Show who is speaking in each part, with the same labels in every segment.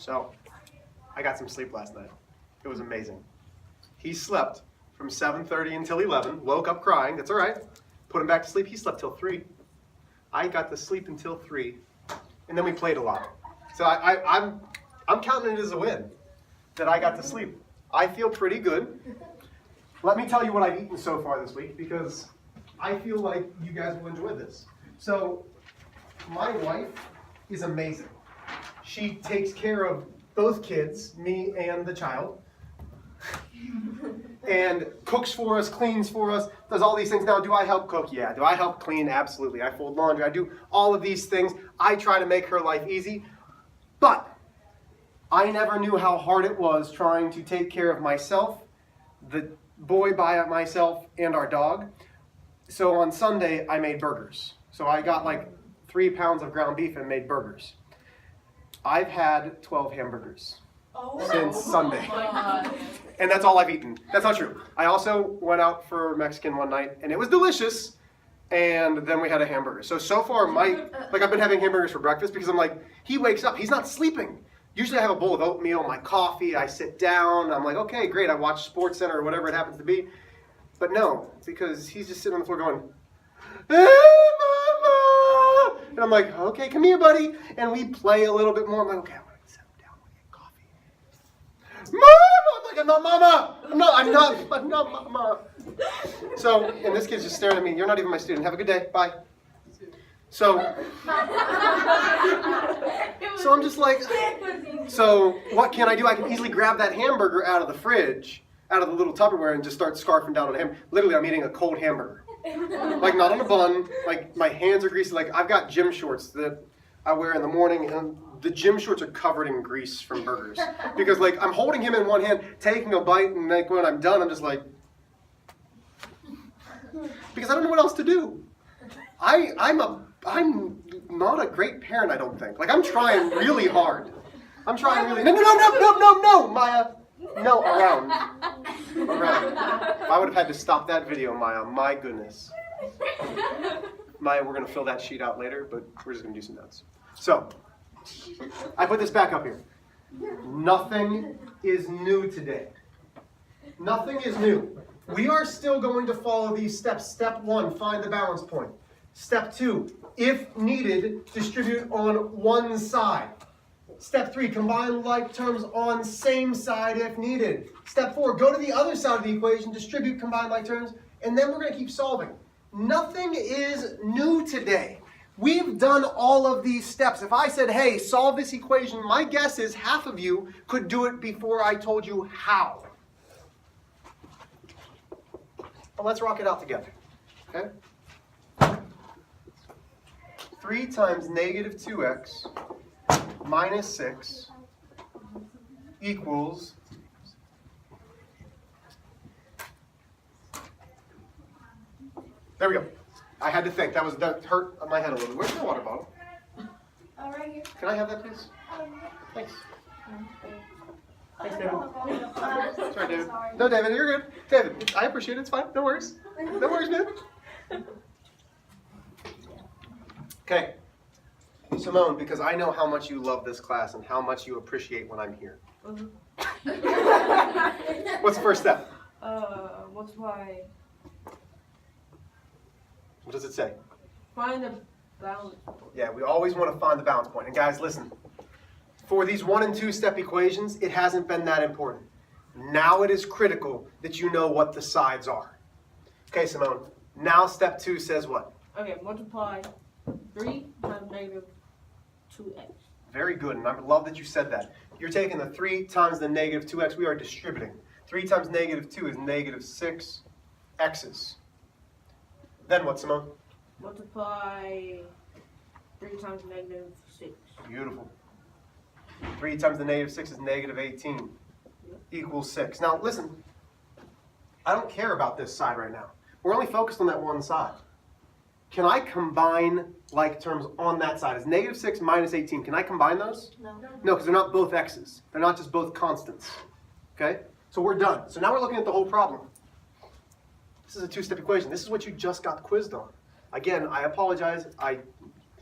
Speaker 1: So, I got some sleep last night. It was amazing. He slept from 7:30 until 11, woke up crying, that's all right. Put him back to sleep, he slept till 3. I got to sleep until 3, and then we played a lot. So I'm counting it as a win that I got to sleep. I feel pretty good. Let me tell you what I've eaten so far this week, because I feel like you guys will enjoy this. So, my wife is amazing. She takes care of both kids, me and the child, and cooks for us, cleans for us, does all these things. Now, do I help cook? Yeah. Do I help clean? Absolutely. I fold laundry. I do all of these things. I try to make her life easy, but I never knew how hard it was trying to take care of myself, the boy by myself, and our dog. So on Sunday, I made burgers. So I got like 3 pounds of ground beef and made burgers. I've had 12 hamburgers since Sunday. And that's all I've eaten. That's not true. I also went out for Mexican one night, and it was delicious. And then we had a hamburger. So far, I've been having hamburgers for breakfast because I'm like, he wakes up, he's not sleeping. Usually I have a bowl of oatmeal, my coffee, I sit down, I'm like, okay, great, I watch Sports Center or whatever it happens to be. But no, because he's just sitting on the floor going, hey, Mama! And I'm like, okay, come here, buddy. And we play a little bit more. I'm like, okay, I'm going to sit down and get coffee. Mama! I'm like, I'm not Mama! I'm not Mama. So, and this kid's just staring at me. You're not even my student. Have a good day. Bye. So I'm just like, so what can I do? I can easily grab that hamburger out of the fridge, out of the little Tupperware, and just start scarfing down on him. Literally, I'm eating a cold hamburger. Like, not on a bun. Like, my hands are greasy. Like, I've got gym shorts that I wear in the morning, and the gym shorts are covered in grease from burgers. Because, like, I'm holding him in one hand, taking a bite, and like when I'm done, I'm just like, because I don't know what else to do. I'm not a great parent, I don't think. Like, I'm trying really hard. I'm trying really... No, Maya. No, around. I would have had to stop that video, Maya. My goodness. Maya, we're going to fill that sheet out later, but we're just going to do some notes. So, I put this back up here. Nothing is new today. Nothing is new. We are still going to follow these steps. Step 1, find the balance point. Step 2, if needed, distribute on one side. Step 3, combine like terms on same side if needed. Step 4, go to the other side of the equation, distribute combine like terms, and then we're going to keep solving. Nothing is new today. We've done all of these steps. If I said, hey, solve this equation, my guess is half of you could do it before I told you how. Well, let's rock it out together, okay? 3 times negative 2x minus 6 equals there we go. I had to think. That hurt my head a little. Where's my water bottle?
Speaker 2: Right here.
Speaker 1: Can I have that, please? Thanks. Thanks, David. Sorry, David. No, David, you're good. David, I appreciate it. It's fine. No worries. No worries, man. Okay. Simone, because I know how much you love this class and how much you appreciate when I'm here. What's the first step?
Speaker 3: Multiply.
Speaker 1: What does it say?
Speaker 3: Find the balance point.
Speaker 1: Yeah, we always want to find the balance point. And guys, listen. For these 1 and 2 step equations, it hasn't been that important. Now it is critical that you know what the sides are. Okay, Simone. Now step 2 says what?
Speaker 3: Okay, multiply 3 times negative 2x.
Speaker 1: Very good, and I love that you said that. You're taking the 3 times the negative 2x. We are distributing. 3 times negative 2 is negative 6 x's. Then what, Simone?
Speaker 3: Multiply 3 times negative 6.
Speaker 1: Beautiful. 3 times the negative 6 is negative 18. Equals 6. Now, listen. I don't care about this side right now. We're only focused on that one side. Can I combine like terms on that side? Is negative 6 minus 18, can I combine those?
Speaker 2: No.
Speaker 1: No, because they're not both x's. They're not just both constants. Okay? So we're done. So now we're looking at the whole problem. This is a 2-step equation. This is what you just got quizzed on. Again, I apologize. I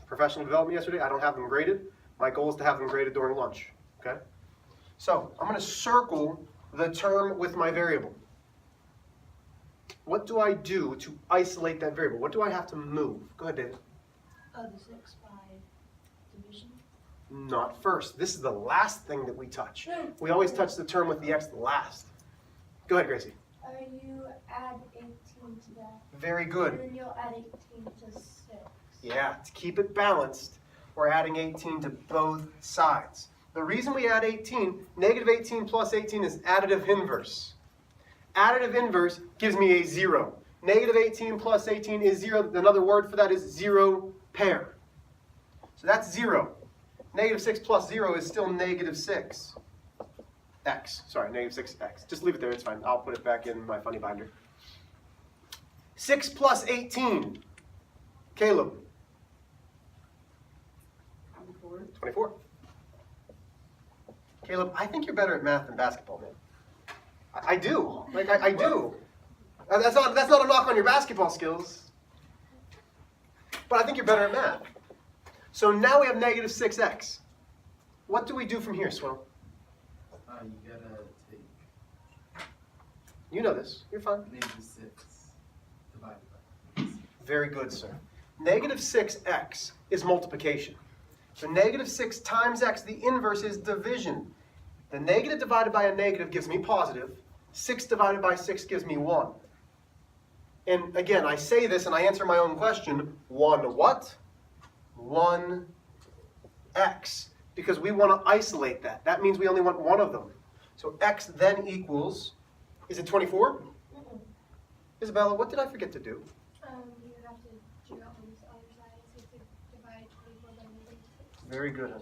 Speaker 1: professional development yesterday. I don't have them graded. My goal is to have them graded during lunch. Okay? So I'm going to circle the term with my variable. What do I do to isolate that variable? What do I have to move? Go ahead, David.
Speaker 2: The 6 by division.
Speaker 1: Not first. This is the last thing that we touch. We always touch the term with the x last. Go ahead, Gracie.
Speaker 2: You add 18 to that.
Speaker 1: Very good.
Speaker 2: And then you'll add 18 to 6.
Speaker 1: Yeah, to keep it balanced, we're adding 18 to both sides. The reason we add 18, negative 18 plus 18 is additive inverse. Additive inverse gives me a 0. Negative 18 plus 18 is 0. Another word for that is 0 pair. So that's 0. Negative 6 plus 0 is still negative 6. X. Sorry, negative 6x. Just leave it there, it's fine. I'll put it back in my funny binder. 6 plus 18. Caleb. 24. Caleb, I think you're better at math than basketball, man. I do. I do. That's not a knock on your basketball skills. But I think you're better at math. So now we have negative 6x. What do we do from here, Swell?
Speaker 4: You gotta take
Speaker 1: You know this. You're fine.
Speaker 4: negative 6 divided by 6.
Speaker 1: Very good, sir. Negative 6x is multiplication. So negative 6 times x, the inverse is division. The negative divided by a negative gives me positive. 6 divided by 6 gives me 1. And again, I say this and I answer my own question. 1 what? 1x. Because we want to isolate that. That means we only want one of them. So x then equals, is it 24? Isabella, what did I forget to do?
Speaker 2: You have to figure out on this other side. So you have to divide 24 by negative 6.
Speaker 1: Very good.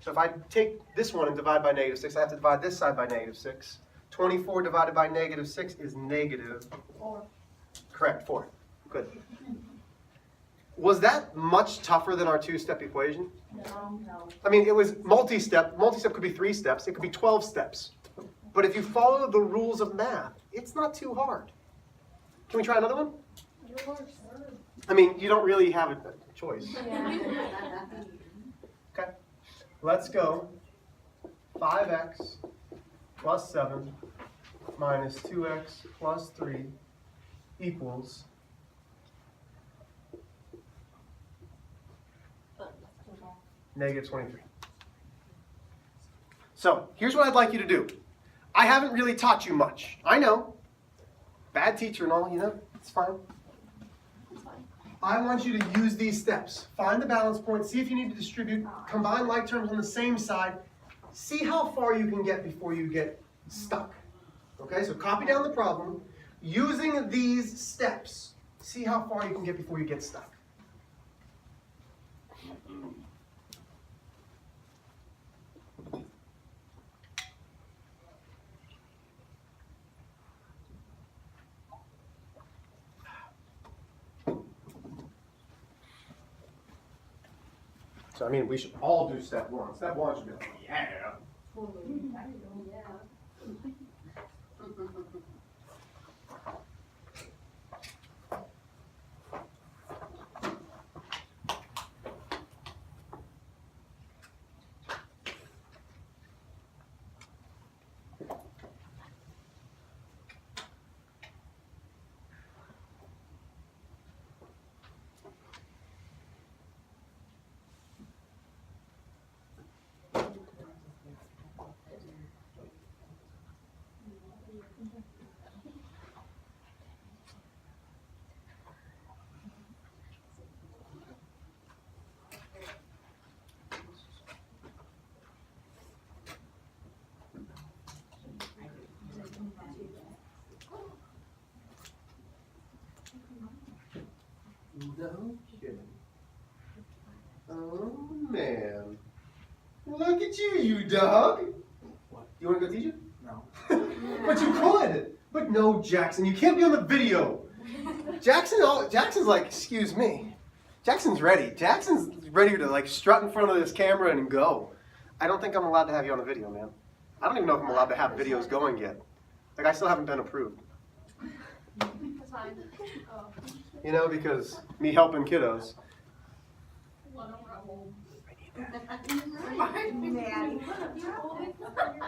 Speaker 1: So if I take this one and divide by negative 6, I have to divide this side by negative 6. 24 divided by negative 6 is negative
Speaker 2: 4.
Speaker 1: Correct, 4. Good. Was that much tougher than our two-step equation?
Speaker 2: No.
Speaker 1: I mean, it was multi-step. Multi-step could be 3 steps. It could be 12 steps. But if you follow the rules of math, it's not too hard. Can we try another one? I mean, you don't really have a choice. Okay. Let's go. 5x plus 7 minus 2x plus 3 equals negative 23. So, here's what I'd like you to do. I haven't really taught you much. I know. Bad teacher and all, you know, it's fine. I want you to use these steps. Find the balance point, see if you need to distribute, combine like terms on the same side, see how far you can get before you get stuck. Okay, so copy down the problem. Using these steps, see how far you can get before you get stuck. So, I mean, we should all do step 1. Step 1 should be like, yeah. No kidding. Oh, man. Look at you, you dog. What? You want to go teach it?
Speaker 4: No.
Speaker 1: But you could. But no, Jackson, you can't be on the video. Jackson's like, excuse me. Jackson's ready. Jackson's ready to like strut in front of this camera and go. I don't think I'm allowed to have you on the video, man. I don't even know if I'm allowed to have videos going yet. Like, I still haven't been approved.
Speaker 2: That's fine. Oh.
Speaker 1: You know, because me helping kiddos.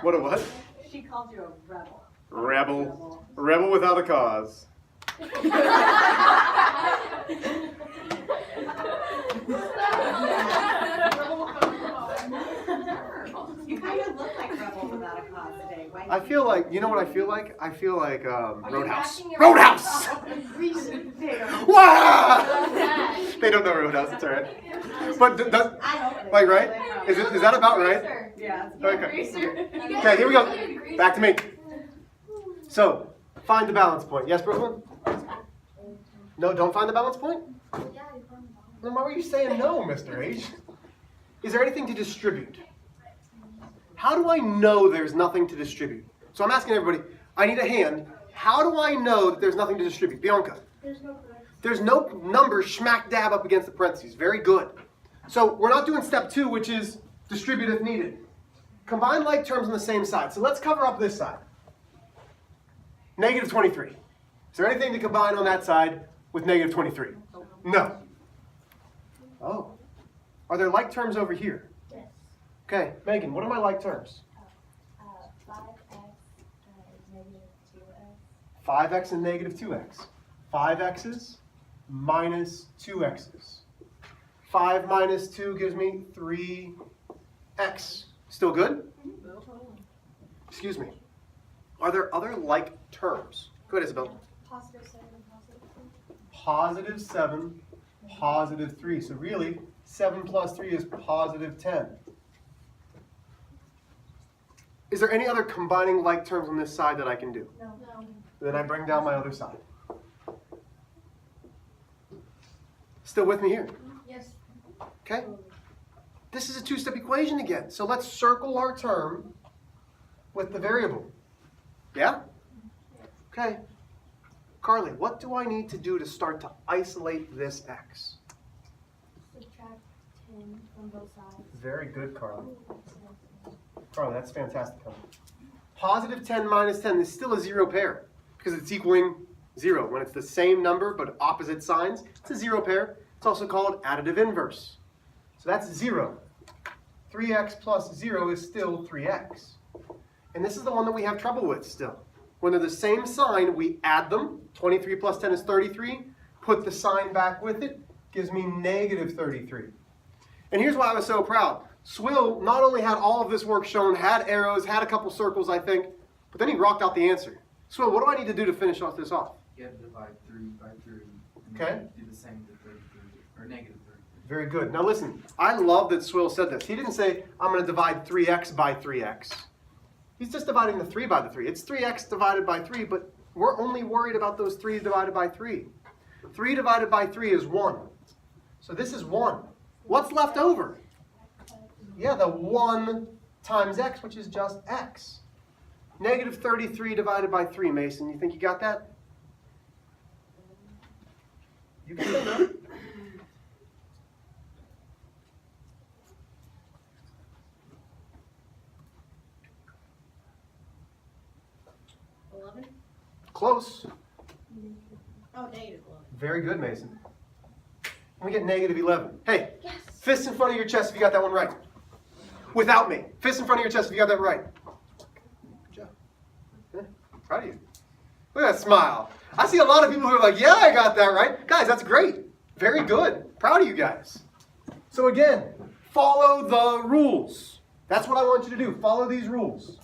Speaker 1: What a what?
Speaker 5: She called you a rebel.
Speaker 1: Rebel. Rebel without a cause.
Speaker 5: You kind of look like rebel without a cause today. Why
Speaker 1: I feel like, you know what I feel like? I feel like Roadhouse.
Speaker 2: bashing your-
Speaker 1: Roadhouse!
Speaker 5: Potato.
Speaker 1: Wow! They don't know Roadhouse, it's alright. But does,
Speaker 5: I hope they
Speaker 1: like, right?
Speaker 5: do.
Speaker 1: Is that about right?
Speaker 5: Yeah.
Speaker 1: Okay. Okay, here we go. Back to me. So, find the balance point. Yes, Brooklyn? No, don't find the balance point? Then why were you saying no, Mr. H? Is there anything to distribute? How do I know there's nothing to distribute? So I'm asking everybody, I need a hand. How do I know that there's nothing to distribute? Bianca. There's no number smack dab up against the parentheses. Very good. So we're not doing step 2, which is distribute if needed. Combine like terms on the same side. So let's cover up this side. Negative 23. Is there anything to combine on that side with negative 23? No. Oh. Are there like terms over here?
Speaker 2: Yes.
Speaker 1: Okay, Megan, what are my like terms?
Speaker 2: 5x, negative 2x.
Speaker 1: 5x and negative 2x. 5x's minus 2x's. 5 minus 2 gives me 3x. Still good? Excuse me. Are there other like terms? Go ahead, Isabel.
Speaker 2: Positive 7 and positive 3.
Speaker 1: Positive 7, positive 3. So really, 7 plus 3 is positive 10. Is there any other combining like terms on this side that I can do?
Speaker 2: No.
Speaker 1: Then I bring down my other side. Still with me here?
Speaker 2: Yes.
Speaker 1: Okay? This is a two-step equation again. So let's circle our term with the variable. Yeah? Okay. Carly, what do I need to do to start to isolate this x?
Speaker 2: Subtract 10 from both sides.
Speaker 1: Very good, Carly. Carly, that's fantastic. Carly. Positive 10 minus 10 is still a zero pair because it's equaling 0. When it's the same number but opposite signs, it's a zero pair. It's also called additive inverse. So that's 0. 3x plus 0 is still 3x. And this is the one that we have trouble with still. When they're the same sign, we add them. 23 plus 10 is 33. Put the sign back with it. Gives me negative 33. And here's why I was so proud. Swill not only had all of this work shown, had arrows, had a couple circles, I think, but then he rocked out the answer. Swill, what do I need to do to finish off this off?
Speaker 4: You have to divide 3 by 3. And
Speaker 1: Okay.
Speaker 4: then do the same to 33, or negative 33.
Speaker 1: Very good. Now listen, I love that Swill said this. He didn't say, I'm going to divide 3x by 3x. He's just dividing the 3 by the 3. It's 3x divided by 3, but we're only worried about those 3 divided by 3. 3 divided by 3 is 1. So this is 1. What's left over? Yeah, the 1 times x, which is just x. Negative 33 divided by 3, Mason. You think you got that? You can say no. Close.
Speaker 5: Oh, negative 11.
Speaker 1: Very good, Mason. We get negative 11. Hey,
Speaker 2: Yes.
Speaker 1: fist in front of your chest if you got that one right. Without me. Fist in front of your chest if you got that right. Good job. Yeah, proud of you. Look at that smile. I see a lot of people who are like, yeah, I got that right. Guys, that's great. Very good. Proud of you guys. So again, follow the rules. That's what I want you to do. Follow these rules.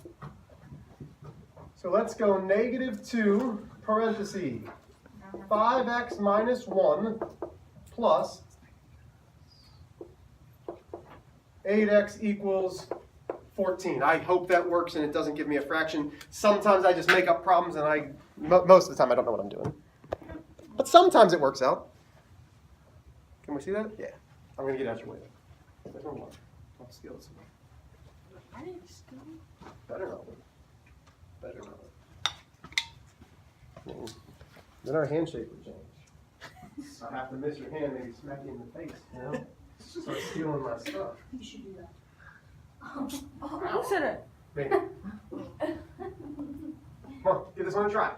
Speaker 1: So let's go negative 2, parentheses, 5x minus 1 plus 8x equals 14. I hope that works and it doesn't give me a fraction. Sometimes I just make up problems and most of the time I don't know what I'm doing. But sometimes it works out. Can we see that? Yeah. I'm going to get out your way. There's no more. I'll steal this one.
Speaker 3: I didn't steal.
Speaker 1: Better not. Better not. Then our handshake would change. I have to miss your hand, maybe smack you in the face, you know? Start stealing my stuff.
Speaker 5: You should do that.
Speaker 3: Who said it?
Speaker 1: Maybe. Come on, give this one a try.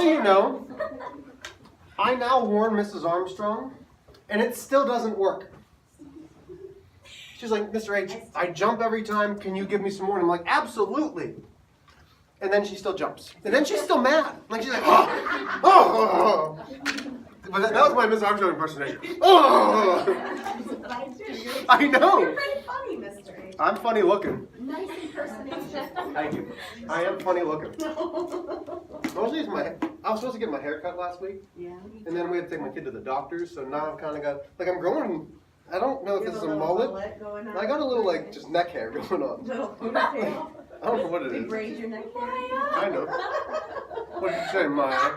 Speaker 1: so you know, I now warn Mrs. Armstrong, and it still doesn't work. She's like, Mr. H, I jump every time. Can you give me some more? And I'm like, absolutely. And then she still jumps. And then she's still mad. Like she's like, oh. But that was my Mrs. Armstrong impersonation. Oh. I know.
Speaker 5: You're pretty funny, Mr. H.
Speaker 1: I'm funny looking.
Speaker 5: Nice impersonation.
Speaker 1: Thank you. I am funny looking. Mostly it's I was supposed to get my hair cut last week,
Speaker 5: Yeah.
Speaker 1: and then we had to take my kid to the doctor's, so now I've kind of got, like I'm growing, I don't know if this is a mullet.
Speaker 5: Going on.
Speaker 1: I got a little like just neck hair going on.
Speaker 5: Little ponytail.
Speaker 1: I don't know what it
Speaker 5: You
Speaker 1: is.
Speaker 5: braid your neck hair.
Speaker 1: I know. What did you say, Maya?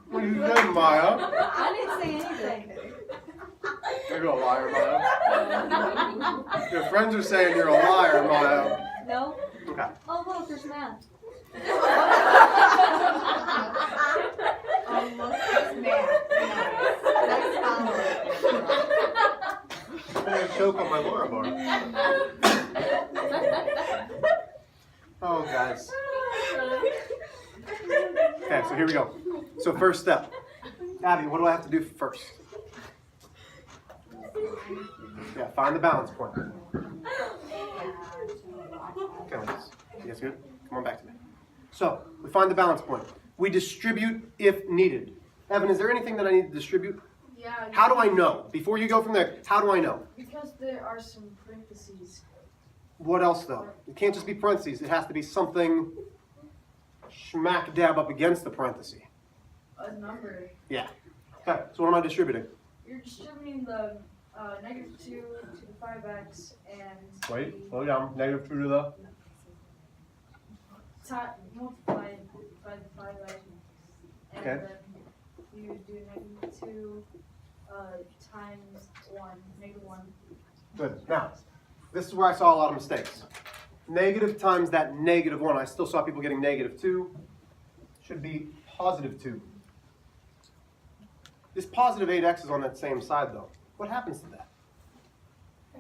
Speaker 1: What did you say, Maya?
Speaker 3: I didn't say anything.
Speaker 1: You're a liar, Maya. Your friends are saying you're a liar, Maya.
Speaker 3: No?
Speaker 1: Okay.
Speaker 3: Oh, look, there's math.
Speaker 5: Oh, look, it's math. Nice follow-up.
Speaker 1: I'm gonna choke on my Laura bar. Oh, guys. Okay, so here we go. So first step. Abby, what do I have to do first? Yeah, find the balance point. Okay, Liz. You guys good? Come on back to me. So, we find the balance point. We distribute if needed. Evan, is there anything that I need to distribute?
Speaker 6: Yeah.
Speaker 1: How do I know? Before you go from there, how do I know?
Speaker 6: Because there are some parentheses.
Speaker 1: What else, though? It can't just be parentheses. It has to be something smack dab up against the parenthesis.
Speaker 6: A number.
Speaker 1: Yeah. Okay, so what am I distributing?
Speaker 6: You're distributing the -2 to the 5x and
Speaker 1: Wait, slow down. -2 to the...
Speaker 6: multiplied by the 5x. And
Speaker 1: Okay.
Speaker 6: then you do -2 times 1, -1.
Speaker 1: Good. Now, this is where I saw a lot of mistakes. Negative times that -1. I still saw people getting -2. Should be +2. This +8x is on that same side, though. What happens to that?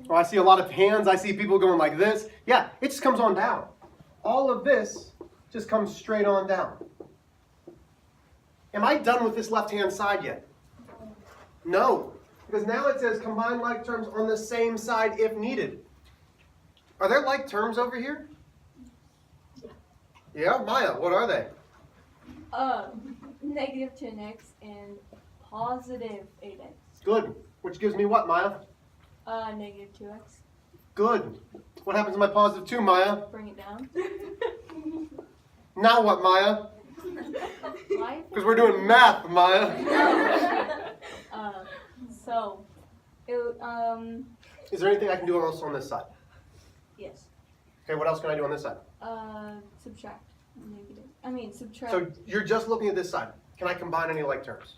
Speaker 1: Oh, I see a lot of hands. I see people going like this. Yeah, it just comes on down. All of this just comes straight on down. Am I done with this left-hand side yet? No, because now it says combine like terms on the same side if needed. Are there like terms over here? Yeah, Maya, what are they?
Speaker 3: Negative 10x and positive 8x.
Speaker 1: Good. Which gives me what, Maya?
Speaker 3: Negative 2x.
Speaker 1: Good. What happens to my +2, Maya?
Speaker 3: Bring it down.
Speaker 1: Now what, Maya?
Speaker 3: Why?
Speaker 1: Because we're doing math, Maya.
Speaker 3: So, it,
Speaker 1: Is there anything I can do else on this side?
Speaker 3: yes.
Speaker 1: Okay, what else can I do on this side?
Speaker 3: Subtract negative. I mean, subtract.
Speaker 1: So you're just looking at this side. Can I combine any like terms?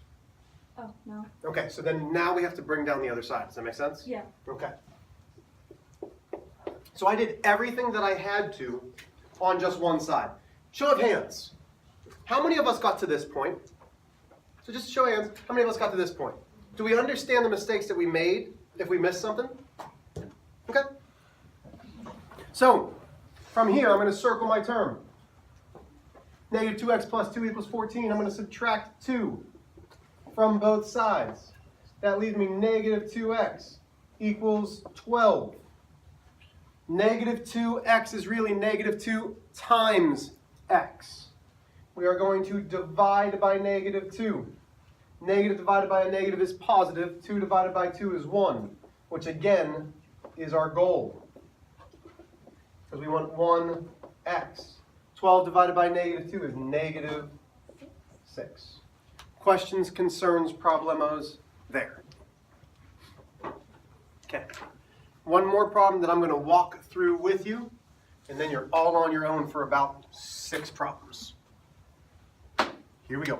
Speaker 3: Oh, no.
Speaker 1: Okay, so then now we have to bring down the other side. Does that make sense?
Speaker 3: Yeah.
Speaker 1: Okay. So I did everything that I had to on just one side. Show of hands. How many of us got to this point? So just show of hands, how many of us got to this point? Do we understand the mistakes that we made if we missed something? Okay. So, from here, I'm going to circle my term. -2x plus 2 equals 14. I'm going to subtract 2 from both sides. That leaves me -2x equals 12. -2x is really -2 times x. We are going to divide by -2. Negative divided by a negative is positive. 2 divided by 2 is 1, which again is our goal. Because we want 1x. 12 divided by -2 is -6. Questions, concerns, problemos there. Okay. One more problem that I'm going to walk through with you, and then you're all on your own for about 6 problems. Here we go.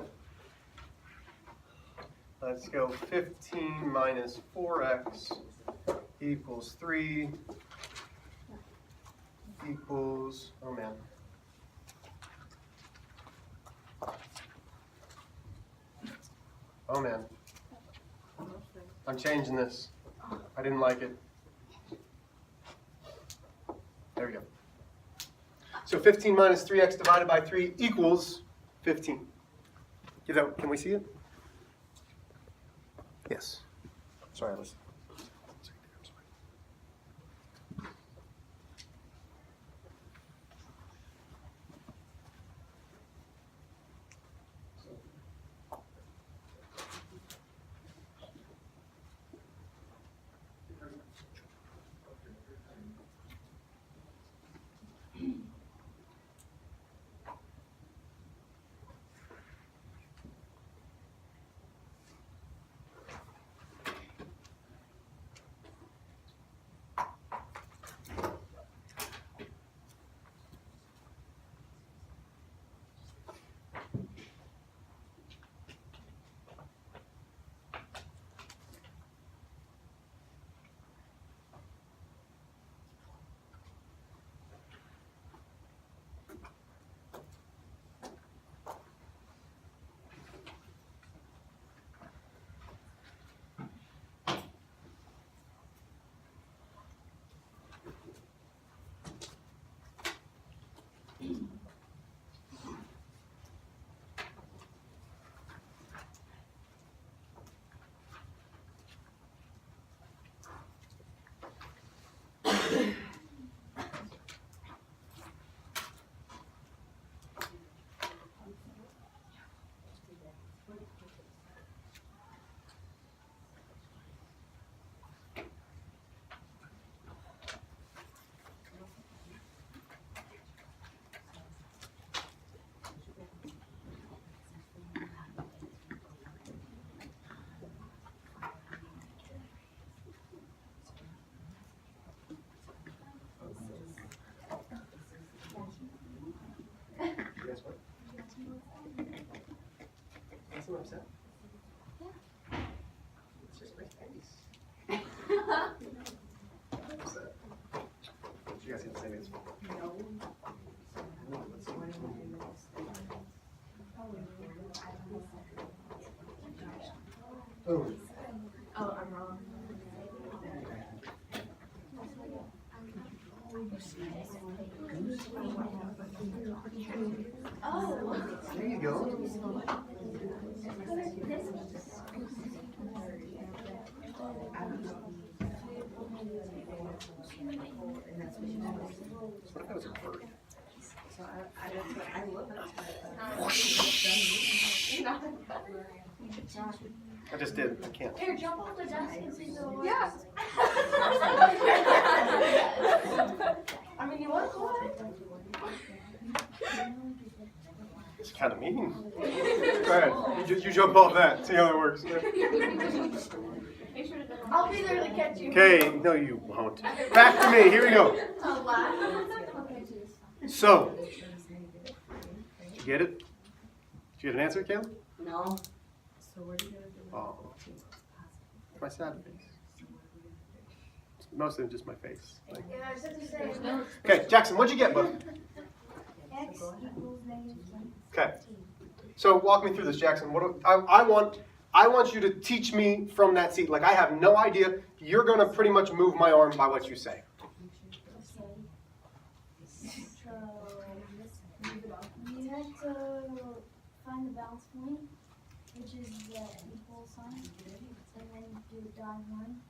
Speaker 1: Let's go 15 minus 4x equals 3 equals, oh man. Oh man. I'm changing this. I didn't like it. There we go. So 15 minus 3x divided by 3 equals 15. Can we see it? Yes. Sorry, Alice. You guys what? That's what I'm saying. It's just my face. You guys have the same answer. Oh.
Speaker 5: Oh, I'm wrong.
Speaker 1: There you go. What if that was a bird? I just did. I can't.
Speaker 2: Here, jump off the desk and see the one.
Speaker 3: Yeah.
Speaker 2: I mean, you want to go ahead?
Speaker 1: It's kind of mean. Go ahead. You jump off that. See how it works.
Speaker 2: I'll be there to catch you.
Speaker 1: Okay. No, you won't. Back to me. Here we go. So, did you get it? Did you get an answer, Caleb?
Speaker 5: No.
Speaker 1: Oh, my sad face. It's mostly just my face. Like-
Speaker 2: Yeah, I said the same.
Speaker 1: Okay, Jackson, what'd you get, bud?
Speaker 2: X equals -10.
Speaker 1: Okay. So walk me through this, Jackson. I want you to teach me from that seat. Like I have no idea. You're gonna pretty much move my arm by what you say.
Speaker 2: You have to find the balance point, which is the equal sign, and then do dot 1.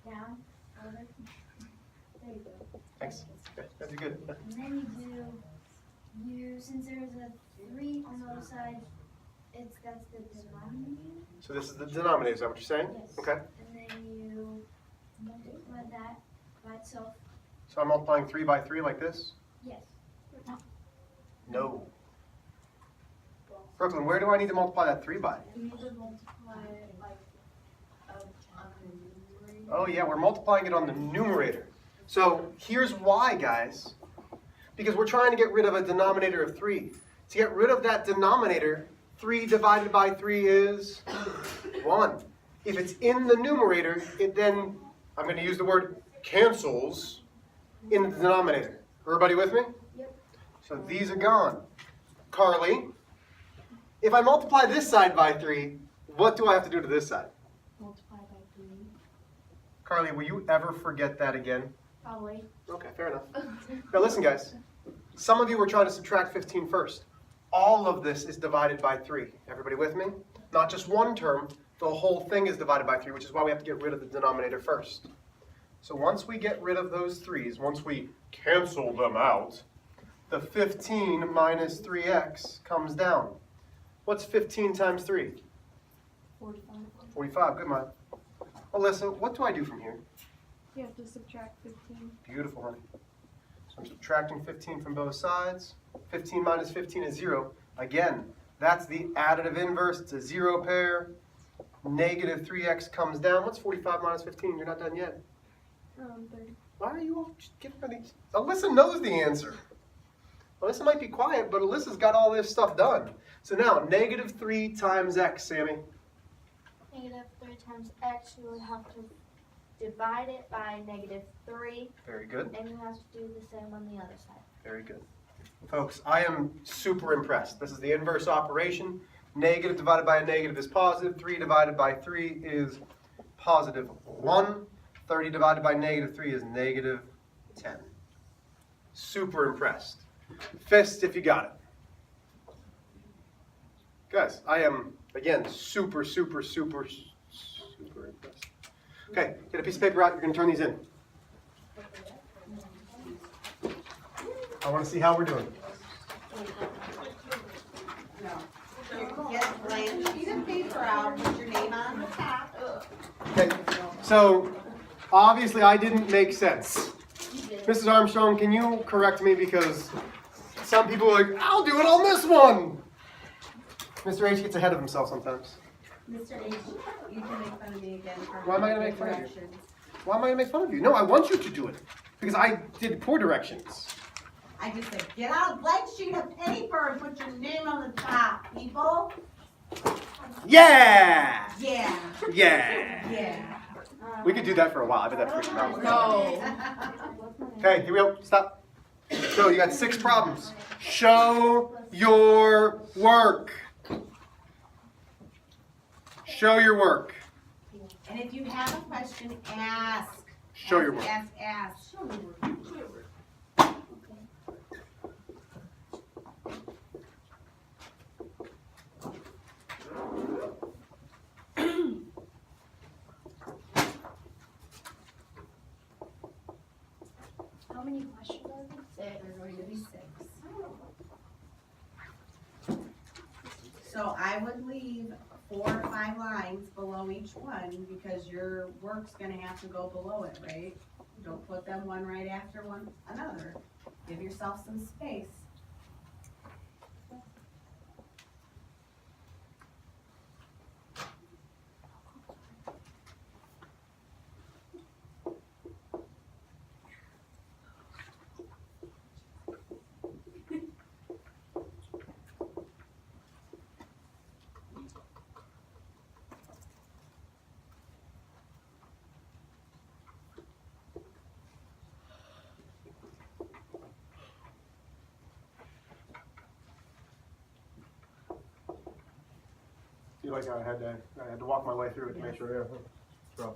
Speaker 2: Down, over. There you go.
Speaker 1: Thanks. Okay, that's good.
Speaker 2: And then since there's a 3 on the other side, that's the denominator.
Speaker 1: So this is the denominator. Is that what you're saying?
Speaker 2: Yes.
Speaker 1: Okay.
Speaker 2: And then you multiply that by itself.
Speaker 1: So I'm multiplying 3 by 3 like this?
Speaker 2: Yes.
Speaker 1: No. Brooklyn, where do I need to multiply that 3 by?
Speaker 2: You need to multiply it like on the numerator.
Speaker 1: Oh yeah, we're multiplying it on the numerator. So here's why, guys. Because we're trying to get rid of a denominator of 3. To get rid of that denominator, 3 divided by 3 is 1. If it's in the numerator, it then, I'm going to use the word cancels in the denominator. Everybody with me?
Speaker 2: Yep.
Speaker 1: So these are gone. Carly, if I multiply this side by 3, what do I have to do to this side?
Speaker 2: Multiply by 3.
Speaker 1: Carly, will you ever forget that again?
Speaker 2: Probably.
Speaker 1: Okay, fair enough. Now listen, guys. Some of you were trying to subtract 15 first. all of this is divided by 3. Everybody with me? Not just one term, the whole thing is divided by 3, which is why we have to get rid of the denominator first. So once we get rid of those 3's, once we cancel them out, the 15 minus 3x comes down. What's 15 times 3?
Speaker 3: 45.
Speaker 1: 45, good math. Alyssa, what do I do from here?
Speaker 3: You have to subtract 15.
Speaker 1: Beautiful, honey. So I'm subtracting 15 from both sides. 15 minus 15 is 0. Again, that's the additive inverse. It's a 0 pair. Negative 3x comes down. What's 45 minus 15? You're not done yet.
Speaker 3: 30.
Speaker 1: Why are you all just giving her these? Alyssa knows the answer. Alyssa might be quiet, but Alyssa's got all this stuff done. So now, negative 3 times x, Sammy.
Speaker 2: Negative 3 times x, you would have to divide it by negative 3.
Speaker 1: Very good.
Speaker 2: And you have to do the same on the other side.
Speaker 1: Very good. Folks, I am super impressed. This is the inverse operation. Negative divided by a negative is positive. 3 divided by 3 is positive 1. 30 divided by negative 3 is negative 10. Super impressed. Fist if you got it. Guys, I am, again, super impressed. Okay, get a piece of paper out. You're going to turn these in. I want to see how we're doing.
Speaker 5: Get a blank sheet of paper out, put your name on the top.
Speaker 1: Okay, so obviously I didn't make sense. Mrs. Armstrong, can you correct me because some people are like, I'll do it on this one. Mr. H gets ahead of himself sometimes.
Speaker 5: Mr. H, you can make fun of me again for
Speaker 1: Why am I gonna make fun of you?
Speaker 5: directions.
Speaker 1: Why am I going to make fun of you? No, I want you to do it because I did poor directions.
Speaker 5: I just said, get out a blank sheet of paper and put your name on the top, people.
Speaker 1: Yeah!
Speaker 5: Yeah,
Speaker 1: Yeah!
Speaker 5: yeah.
Speaker 1: We could do that for a while. I bet that freaks them out.
Speaker 3: No.
Speaker 1: Okay, here we go. Stop. So you got 6 problems. Show your work. Show your work.
Speaker 5: And if you have a question, ask.
Speaker 1: Show your work.
Speaker 5: Ask. Show your work. Show your work.
Speaker 2: How many questions are there?
Speaker 5: There are going to be 6. So I would leave 4 or 5 lines below each one because your work's gonna have to go below it, right? Don't put them one right after one another. Give yourself some space.
Speaker 1: feel like I had to walk my way through it to make sure everything was rough.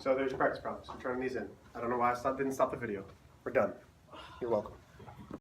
Speaker 1: So there's your practice problems. I'm turning these in. I don't know why I didn't stop the video. We're done. You're welcome.